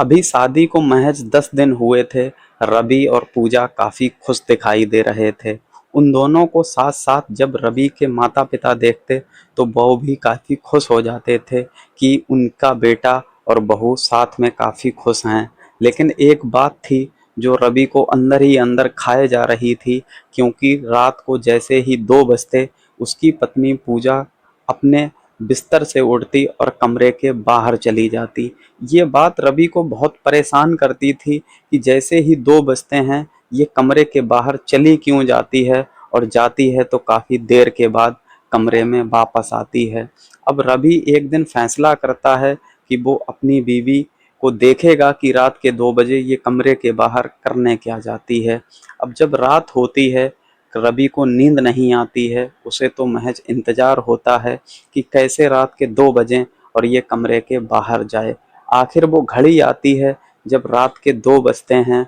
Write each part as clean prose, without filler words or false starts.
अभी शादी को महज 10 दिन हुए थे। रवि और पूजा काफी खुश दिखाई दे रहे थे। उन दोनों को साथ साथ जब रवि के माता पिता देखते तो वो भी काफी खुश हो जाते थे कि उनका बेटा और बहू साथ में काफी खुश हैं। लेकिन एक बात थी जो रवि को अंदर ही अंदर खाए जा रही थी, क्योंकि रात को जैसे ही 2 बजते उसकी पत्नी पूजा अपने बिस्तर से उठती और कमरे के बाहर चली जाती। ये बात रवि को बहुत परेशान करती थी कि जैसे ही 2 बजते हैं ये कमरे के बाहर चली क्यों जाती है, और जाती है तो काफ़ी देर के बाद कमरे में वापस आती है। अब रवि एक दिन फैसला करता है कि वो अपनी बीवी को देखेगा कि रात के 2 बजे ये कमरे के बाहर करने क्या जाती है। अब जब रात होती है, रवि को नींद नहीं आती है, उसे तो महज इंतजार होता है कि कैसे रात के 2 बजें और ये कमरे के बाहर जाए। आखिर वो घड़ी आती है जब रात के 2 बजते हैं।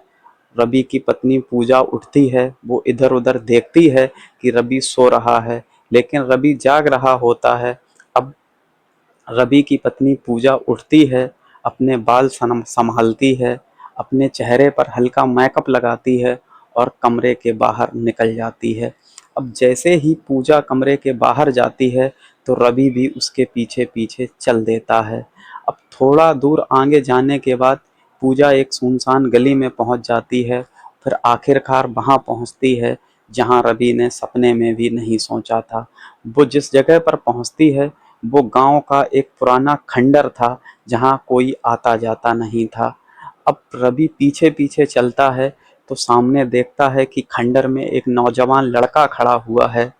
रवि की पत्नी पूजा उठती है, वो इधर उधर देखती है कि रवि सो रहा है, लेकिन रवि जाग रहा होता है। अब रवि की पत्नी पूजा उठती है, अपने बाल संभालती है, अपने चेहरे पर हल्का मेकअप लगाती है और कमरे के बाहर निकल जाती है। अब जैसे ही पूजा कमरे के बाहर जाती है तो रवि भी उसके पीछे पीछे चल देता है। अब थोड़ा दूर आगे जाने के बाद पूजा एक सुनसान गली में पहुंच जाती है। फिर आखिरकार वहां पहुंचती है जहां रवि ने सपने में भी नहीं सोचा था। वो जिस जगह पर पहुंचती है वो गांव का एक पुराना खंडर था जहां कोई आता जाता नहीं था। अब रवि पीछे पीछे चलता है तो सामने देखता है कि खंडर में एक नौजवान लड़का खड़ा हुआ है।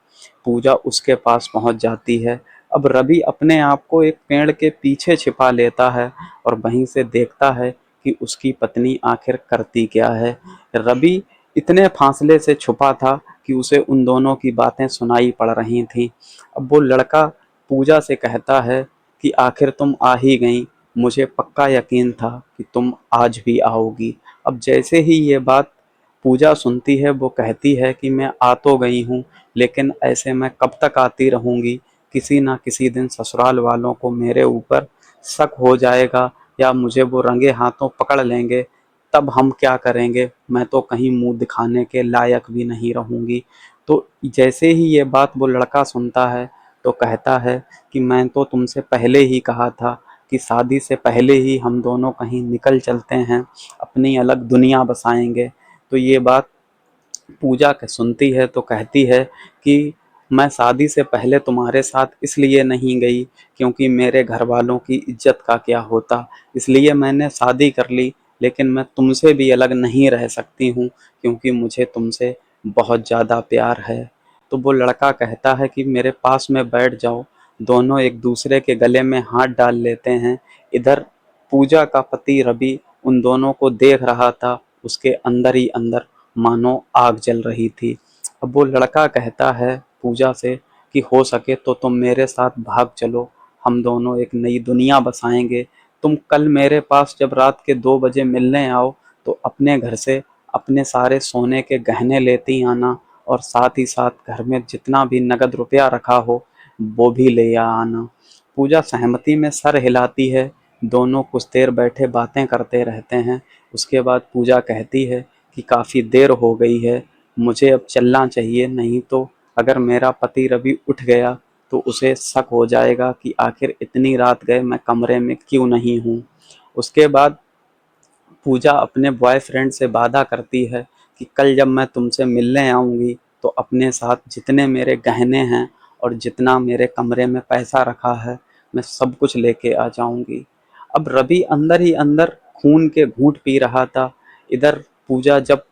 पूजा उसके पास पहुंच जाती है। अब रवि अपने आप को एक पेड़ के पीछे छिपा लेता है और वहीं से देखता है कि उसकी पत्नी आखिर करती क्या है। रवि इतने फासले से छुपा था कि उसे उन दोनों की बातें सुनाई पड़ रही थी। अब वो लड़का पूजा से कहता है कि आखिर तुम आ ही गई, मुझे पक्का यकीन था कि तुम आज भी आओगी। अब जैसे ही ये बात पूजा सुनती है वो कहती है कि मैं आ तो गई हूँ, लेकिन ऐसे मैं कब तक आती रहूँगी। किसी ना किसी दिन ससुराल वालों को मेरे ऊपर शक हो जाएगा या मुझे वो रंगे हाथों पकड़ लेंगे, तब हम क्या करेंगे। मैं तो कहीं मुंह दिखाने के लायक भी नहीं रहूँगी। तो जैसे ही ये बात वो लड़का सुनता है तो कहता है कि मैं तो तुमसे पहले ही कहा था कि शादी से पहले ही हम दोनों कहीं निकल चलते हैं, अपनी अलग दुनिया बसाएंगे। तो ये बात पूजा सुनती है तो कहती है कि मैं शादी से पहले तुम्हारे साथ इसलिए नहीं गई क्योंकि मेरे घर वालों की इज्जत का क्या होता, इसलिए मैंने शादी कर ली। लेकिन मैं तुमसे भी अलग नहीं रह सकती हूँ क्योंकि मुझे तुमसे बहुत ज़्यादा प्यार है। तो वो लड़का कहता है कि मेरे पास में बैठ जाओ। दोनों एक दूसरे के गले में हाथ डाल लेते हैं। इधर पूजा का पति रवि उन दोनों को देख रहा था, उसके अंदर ही अंदर मानो आग जल रही थी। अब वो लड़का कहता है पूजा से कि हो सके तो तुम मेरे साथ भाग चलो, हम दोनों एक नई दुनिया बसाएंगे। तुम कल मेरे पास जब रात के 2 बजे मिलने आओ तो अपने घर से अपने सारे सोने के गहने लेती आना और साथ ही साथ घर में जितना भी नगद रुपया रखा हो वो भी ले आना। पूजा सहमति में सर हिलाती है। दोनों कुछ देर बैठे बातें करते रहते हैं। उसके बाद पूजा कहती है कि काफ़ी देर हो गई है, मुझे अब चलना चाहिए, नहीं तो अगर मेरा पति रवि उठ गया तो उसे शक हो जाएगा कि आखिर इतनी रात गए मैं कमरे में क्यों नहीं हूँ। उसके बाद पूजा अपने बॉयफ्रेंड से वादा करती है कि कल जब मैं तुमसे मिलने आऊँगी तो अपने साथ जितने मेरे गहने हैं और जितना मेरे कमरे में पैसा रखा है मैं सब कुछ लेके आ जाऊँगी। अब रवि अंदर ही अंदर खून के घूंट पी रहा था। इधर पूजा जब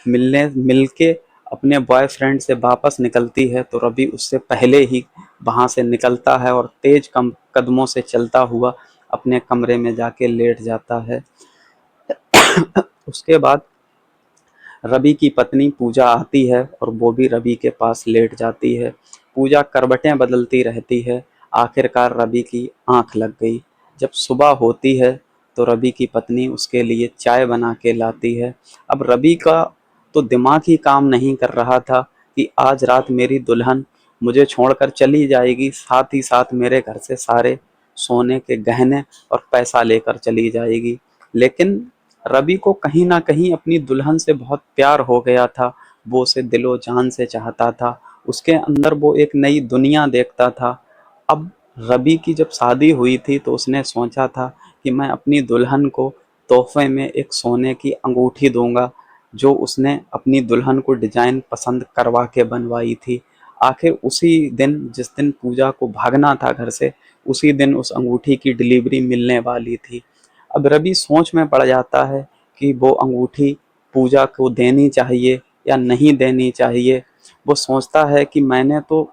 मिलके अपने बॉयफ्रेंड से वापस निकलती है तो रवि उससे पहले ही वहाँ से निकलता है और तेज कदमों से चलता हुआ अपने कमरे में जाके लेट जाता है। उसके बाद रवि की पत्नी पूजा आती है और वो भी रवि के पास लेट जाती है। पूजा करवटें बदलती रहती है। आखिरकार रवि की आंख लग गई। जब सुबह होती है तो रवि की पत्नी उसके लिए चाय बना के लाती है। अब रवि का तो दिमाग ही काम नहीं कर रहा था कि आज रात मेरी दुल्हन मुझे छोड़कर चली जाएगी, साथ ही साथ मेरे घर से सारे सोने के गहने और पैसा लेकर चली जाएगी। लेकिन रवि को कहीं न कहीं अपनी दुल्हन से बहुत प्यार हो गया था, वो उसे दिलो-जान से चाहता था, उसके अंदर वो एक नई दुनिया देखता था। अब रवि की जब शादी हुई थी तो उसने सोचा था कि मैं अपनी दुल्हन को तोहफ़े में एक सोने की अंगूठी दूँगा, जो उसने अपनी दुल्हन को डिज़ाइन पसंद करवा के बनवाई थी। आखिर उसी दिन जिस दिन पूजा को भागना था घर से, उसी दिन उस अंगूठी की डिलीवरी मिलने वाली थी। अब रवि सोच में पड़ जाता है कि वो अंगूठी पूजा को देनी चाहिए या नहीं देनी चाहिए। वो सोचता है कि मैंने तो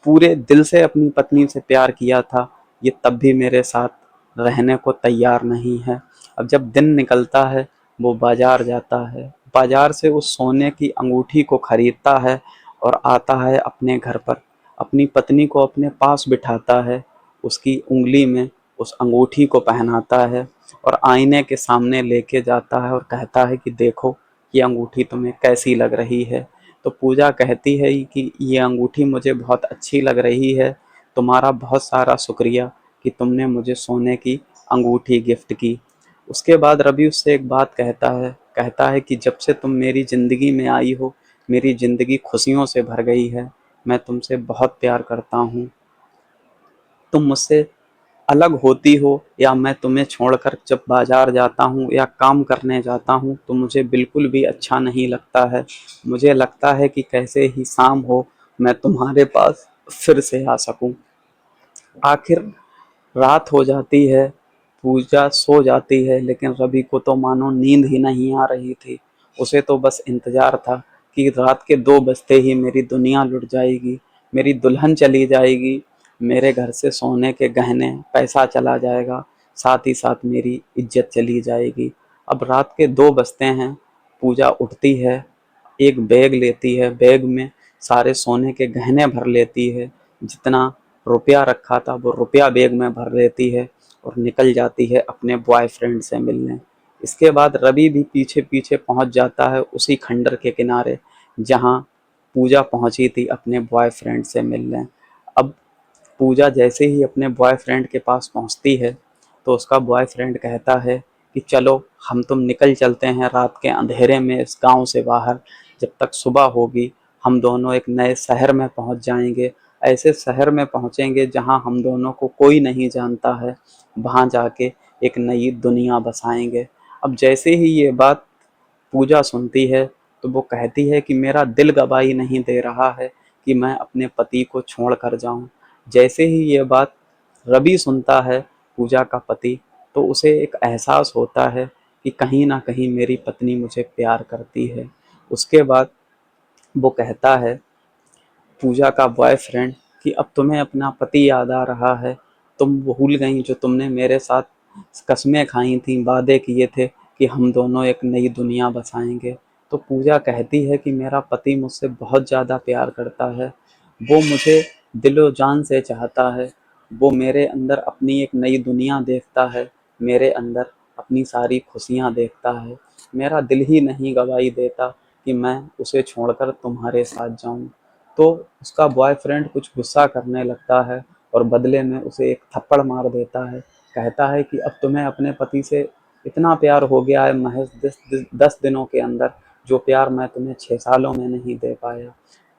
पूरे दिल से अपनी पत्नी से प्यार किया था, ये तब भी मेरे साथ रहने को तैयार नहीं है। अब जब दिन निकलता है, वो बाजार जाता है, बाजार से उस सोने की अंगूठी को खरीदता है और आता है अपने घर पर, अपनी पत्नी को अपने पास बिठाता है, उसकी उंगली में उस अंगूठी को पहनाता है और आईने के सामने लेके जाता है और कहता है कि देखो ये अंगूठी तुम्हें कैसी लग रही है। तो पूजा कहती है कि ये अंगूठी मुझे बहुत अच्छी लग रही है, तुम्हारा बहुत सारा शुक्रिया कि तुमने मुझे सोने की अंगूठी गिफ्ट की। उसके बाद रवि उससे एक बात कहता है कि जब से तुम मेरी ज़िंदगी में आई हो, मेरी ज़िंदगी खुशियों से भर गई है, मैं तुमसे बहुत प्यार करता हूँ। तुम मुझसे अलग होती हो या मैं तुम्हें छोड़कर जब बाजार जाता हूँ या काम करने जाता हूँ तो मुझे बिल्कुल भी अच्छा नहीं लगता है। मुझे लगता है कि कैसे ही शाम हो, मैं तुम्हारे पास फिर से आ सकूँ। आखिर रात हो जाती है, पूजा सो जाती है, लेकिन रवि को तो मानो नींद ही नहीं आ रही थी। उसे तो बस इंतज़ार था कि रात के 2 बजते ही मेरी दुनिया लुट जाएगी, मेरी दुल्हन चली जाएगी, मेरे घर से सोने के गहने, पैसा चला जाएगा, साथ ही साथ मेरी इज़्ज़त चली जाएगी। अब रात के 2 बजते हैं, पूजा उठती है, एक बैग लेती है, बैग में सारे सोने के गहने भर लेती है, जितना रुपया रखा था वो रुपया बैग में भर लेती है और निकल जाती है अपने बॉयफ्रेंड से मिलने। इसके बाद रवि भी पीछे-पीछे पहुंच जाता है उसी खंडर के किनारे जहां पूजा पहुंची थी अपने बॉयफ्रेंड से मिलने। अब पूजा जैसे ही अपने बॉयफ्रेंड के पास पहुंचती है तो उसका बॉयफ्रेंड कहता है कि चलो हम तुम निकल चलते हैं रात के अंधेरे में इस गांव से बाहर, जब तक सुबह होगी हम दोनों एक नए शहर में पहुंच जाएंगे, ऐसे शहर में पहुंचेंगे जहां हम दोनों को कोई नहीं जानता है, वहां जाके एक नई दुनिया बसाएंगे। अब जैसे ही ये बात पूजा सुनती है तो वो कहती है कि मेरा दिल गवाही नहीं दे रहा है कि मैं अपने पति को छोड़ कर जाऊं। जैसे ही ये बात रवि सुनता है, पूजा का पति, तो उसे एक एहसास होता है कि कहीं ना कहीं मेरी पत्नी मुझे प्यार करती है। उसके बाद वो कहता है, पूजा का बॉयफ्रेंड, कि अब तुम्हें अपना पति याद आ रहा है, तुम भूल गई जो तुमने मेरे साथ कस्में खाई थी, वादे किए थे कि हम दोनों एक नई दुनिया बसाएंगे। तो पूजा कहती है कि मेरा पति मुझसे बहुत ज़्यादा प्यार करता है, वो मुझे दिलो जान से चाहता है, वो मेरे अंदर अपनी एक नई दुनिया देखता है, मेरे अंदर अपनी सारी खुशियाँ देखता है, मेरा दिल ही नहीं गवाही देता कि मैं उसे छोड़कर तुम्हारे साथ जाऊं। तो उसका बॉयफ्रेंड कुछ गुस्सा करने लगता है और बदले में उसे एक थप्पड़ मार देता है। कहता है कि अब तुम्हें अपने पति से इतना प्यार हो गया है महज 10 दिनों के अंदर, जो प्यार मैं तुम्हें 6 सालों में नहीं दे पाया।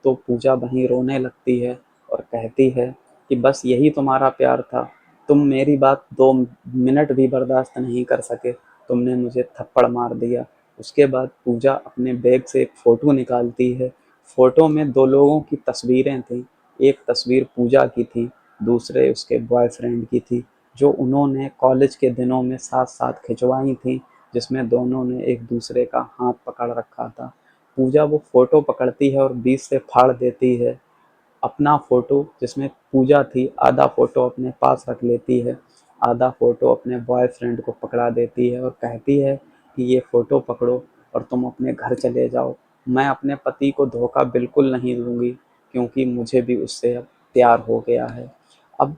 तो पूजा वहीं रोने लगती है और कहती है कि बस यही तुम्हारा प्यार था, तुम मेरी बात 2 मिनट भी बर्दाश्त नहीं कर सके, तुमने मुझे थप्पड़ मार दिया। उसके बाद पूजा अपने बैग से एक फ़ोटो निकालती है, फ़ोटो में 2 लोगों की तस्वीरें थीं, एक तस्वीर पूजा की थी, दूसरे उसके बॉयफ्रेंड की थी, जो उन्होंने कॉलेज के दिनों में साथ-साथ खिंचवाई थीं, जिसमें दोनों ने एक दूसरे का हाथ पकड़ रखा था। पूजा वो फ़ोटो पकड़ती है और बीच से फाड़ देती है। अपना फ़ोटो जिसमें पूजा थी, आधा फ़ोटो अपने पास रख लेती है, आधा फ़ोटो अपने बॉयफ्रेंड को पकड़ा देती है और कहती है कि ये फ़ोटो पकड़ो और तुम अपने घर चले जाओ। मैं अपने पति को धोखा बिल्कुल नहीं दूँगी, क्योंकि मुझे भी उससे अब प्यार हो गया है। अब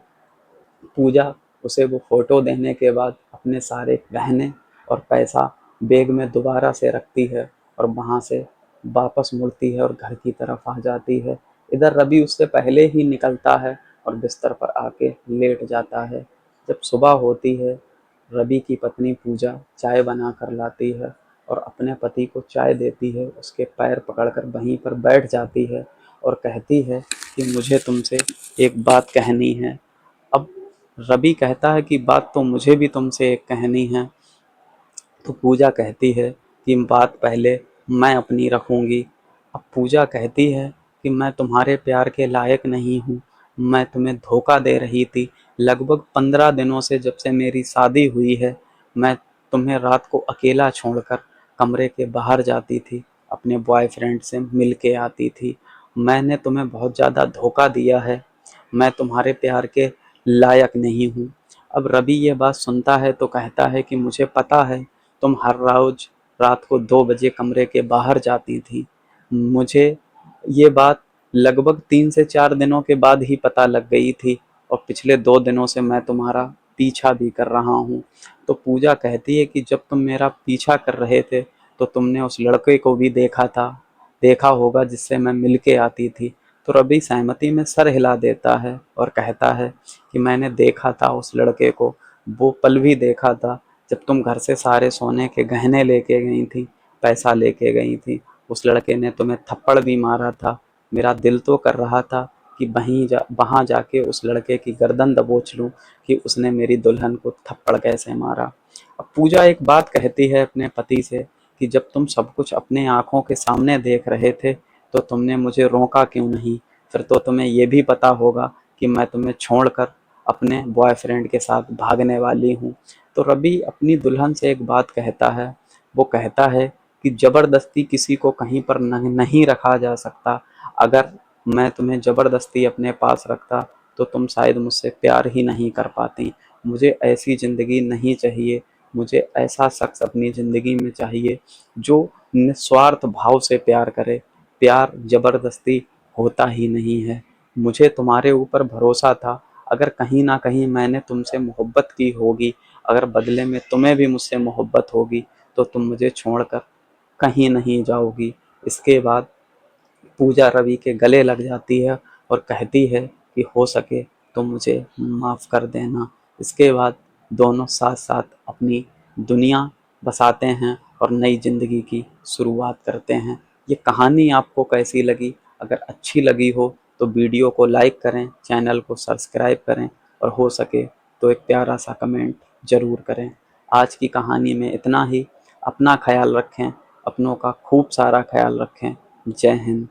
पूजा उसे वो फ़ोटो देने के बाद अपने सारे गहने और पैसा बैग में दोबारा से रखती है और वहाँ से वापस मुड़ती है और घर की तरफ आ जाती है। इधर रवि उससे पहले ही निकलता है और बिस्तर पर आके लेट जाता है। जब सुबह होती है रवि की पत्नी पूजा चाय बना कर लाती है और अपने पति को चाय देती है, उसके पैर पकड़कर वहीं पर बैठ जाती है और कहती है कि मुझे तुमसे एक बात कहनी है। अब रवि कहता है कि बात तो मुझे भी तुमसे एक कहनी है। तो पूजा कहती है कि बात पहले मैं अपनी रखूँगी। अब पूजा कहती है कि मैं तुम्हारे प्यार के लायक नहीं हूँ, मैं तुम्हें धोखा दे रही थी। लगभग 15 दिनों से जब से मेरी शादी हुई है, मैं तुम्हें रात को अकेला छोड़कर कमरे के बाहर जाती थी, अपने बॉयफ्रेंड से मिल के आती थी। मैंने तुम्हें बहुत ज़्यादा धोखा दिया है, मैं तुम्हारे प्यार के लायक नहीं हूँ। अब रवि ये बात सुनता है तो कहता है कि मुझे पता है तुम हर रोज रात को 2 बजे कमरे के बाहर जाती थी। मुझे ये बात लगभग 3 से 4 दिनों के बाद ही पता लग गई थी और पिछले 2 दिनों से मैं तुम्हारा पीछा भी कर रहा हूँ। तो पूजा कहती है कि जब तुम मेरा पीछा कर रहे थे तो तुमने उस लड़के को भी देखा होगा जिससे मैं मिल के आती थी। तो रवि सहमति में सर हिला देता है और कहता है कि मैंने देखा था उस लड़के को, वो पल भी देखा था जब तुम घर से सारे सोने के गहने लेके गई थी, पैसा लेके गई थी। उस लड़के ने तुम्हें थप्पड़ भी मारा था। मेरा दिल तो कर रहा था कि वहाँ जाके उस लड़के की गर्दन दबोच लूँ कि उसने मेरी दुल्हन को थप्पड़ कैसे मारा। अब पूजा एक बात कहती है अपने पति से कि जब तुम सब कुछ अपने आँखों के सामने देख रहे थे तो तुमने मुझे रोका क्यों नहीं? फिर तो तुम्हें ये भी पता होगा कि मैं तुम्हें छोड़कर अपने बॉयफ्रेंड के साथ भागने वाली हूँ। तो रवि अपनी दुल्हन से एक बात कहता है, वो कहता है कि ज़बरदस्ती किसी को कहीं पर नहीं रखा जा सकता। अगर मैं तुम्हें ज़बरदस्ती अपने पास रखता तो तुम शायद मुझसे प्यार ही नहीं कर पाती। मुझे ऐसी ज़िंदगी नहीं चाहिए, मुझे ऐसा शख्स अपनी ज़िंदगी में चाहिए जो निस्वार्थ भाव से प्यार करे। प्यार ज़बरदस्ती होता ही नहीं है। मुझे तुम्हारे ऊपर भरोसा था, अगर कहीं न कहीं मैंने तुमसे मोहब्बत की होगी, अगर बदले में तुम्हें भी मुझसे मोहब्बत होगी तो तुम मुझे छोड़कर कहीं नहीं जाओगी। इसके बाद पूजा रवि के गले लग जाती है और कहती है कि हो सके तो मुझे माफ़ कर देना। इसके बाद दोनों साथ साथ अपनी दुनिया बसाते हैं और नई ज़िंदगी की शुरुआत करते हैं। ये कहानी आपको कैसी लगी? अगर अच्छी लगी हो तो वीडियो को लाइक करें, चैनल को सब्सक्राइब करें और हो सके तो एक प्यारा सा कमेंट ज़रूर करें। आज की कहानी में इतना ही। अपना ख्याल रखें, अपनों का खूब सारा ख्याल रखें। जय हिंद।